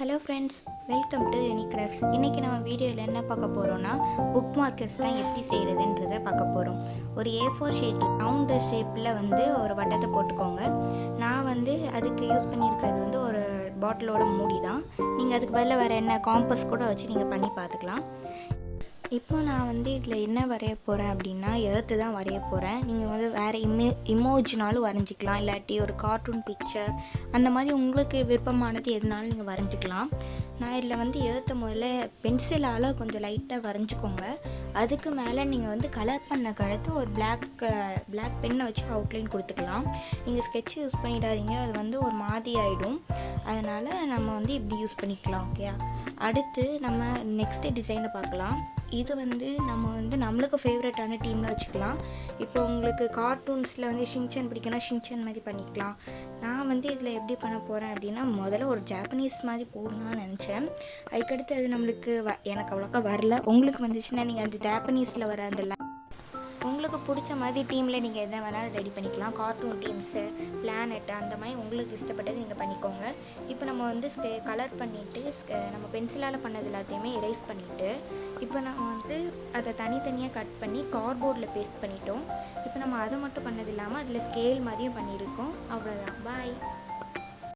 Hello friends, welcome to Unicrafts. இன்றைக்கி நம்ம வீடியோவில் என்ன பார்க்க போகிறோன்னா, புக் மார்க்கர்ஸ் தான் எப்படி செய்கிறதுன்றதை பார்க்க போகிறோம். ஒரு A4 ஷீட் ரவுண்டு ஷேப்பில் ஒரு வட்டத்தை போட்டுக்கோங்க. நான் அதுக்கு யூஸ் பண்ணியிருக்கிறது ஒரு பாட்டிலோட மூடி தான். நீங்கள் அதுக்கு பதிலாக வேறு என்ன காம்பஸ் கூட வச்சு நீங்கள் பண்ணி பார்த்துக்கலாம். இப்போ நான் இதில் என்ன வரைய போகிறேன் அப்படின்னா, எர்த்து தான் வரைய போகிறேன். நீங்கள் வேறு இமோஜினாலும் வரைஞ்சிக்கலாம், இல்லாட்டி ஒரு கார்ட்டூன் பிக்சர் அந்த மாதிரி உங்களுக்கு விருப்பமானது எதுனாலும் நீங்கள் வரைஞ்சிக்கலாம். நான் இதில் எர்த்தை முதல்ல பென்சிலால் கொஞ்சம் லைட்டாக வரைஞ்சிக்கோங்க. அதுக்கு மேலே நீங்கள் கலர் பண்ண கழுத்து ஒரு பிளாக் பென்னை வச்சு அவுட்லைன் கொடுத்துக்கலாம். நீங்கள் ஸ்கெட்ச் யூஸ் பண்ணிடாதீங்க, அது ஒரு மாதிரி ஆகிடும். அதனால் நம்ம இப்படி யூஸ் பண்ணிக்கலாம். ஓகே, அடுத்து நம்ம நெக்ஸ்ட்டு டிசைனை பார்க்கலாம். இது நம்ம நம்மளுக்கு ஃபேவரட்டான டீமில் வச்சுக்கலாம். இப்போ உங்களுக்கு கார்ட்டூன்ஸில் ஷின்சான் பிடிக்குன்னா ஷின்சான் மாதிரி பண்ணிக்கலாம். நான் இதில் எப்படி பண்ண போகிறேன் அப்படின்னா, முதல்ல ஒரு ஜாப்பனீஸ் மாதிரி போடணும்னு நினச்சேன். அதுக்கடுத்து அது நம்மளுக்கு எனக்கு அவ்வளோக்கா வரல. உங்களுக்கு வந்துச்சுன்னா நீங்கள் அந்த ஜாப்பனீஸில் வர அந்த உங்களுக்கு பிடிச்ச மாதிரி டீமில் நீங்கள் எதை வேணாலும் ரெடி பண்ணிக்கலாம். கார்ட்டூன் டீம்ஸு, பிளானெட்டு அந்த மாதிரி உங்களுக்கு இஷ்டப்பட்டது நீங்கள் பண்ணிக்கோங்க. இப்போ நம்ம கலர் பண்ணிவிட்டு நம்ம பென்சிலால் பண்ணது எல்லாத்தையுமே எரேஸ் பண்ணிவிட்டு, இப்போ நம்ம அதை தனித்தனியாக கட் பண்ணி கார்ட்போர்டில் பேஸ்ட் பண்ணிட்டோம். இப்போ நம்ம அதை மட்டும் பண்ணது இல்லாமல் அதில் ஸ்கேல் மாதிரியும் பண்ணியிருக்கோம். அவ்வளோதான். பாய்.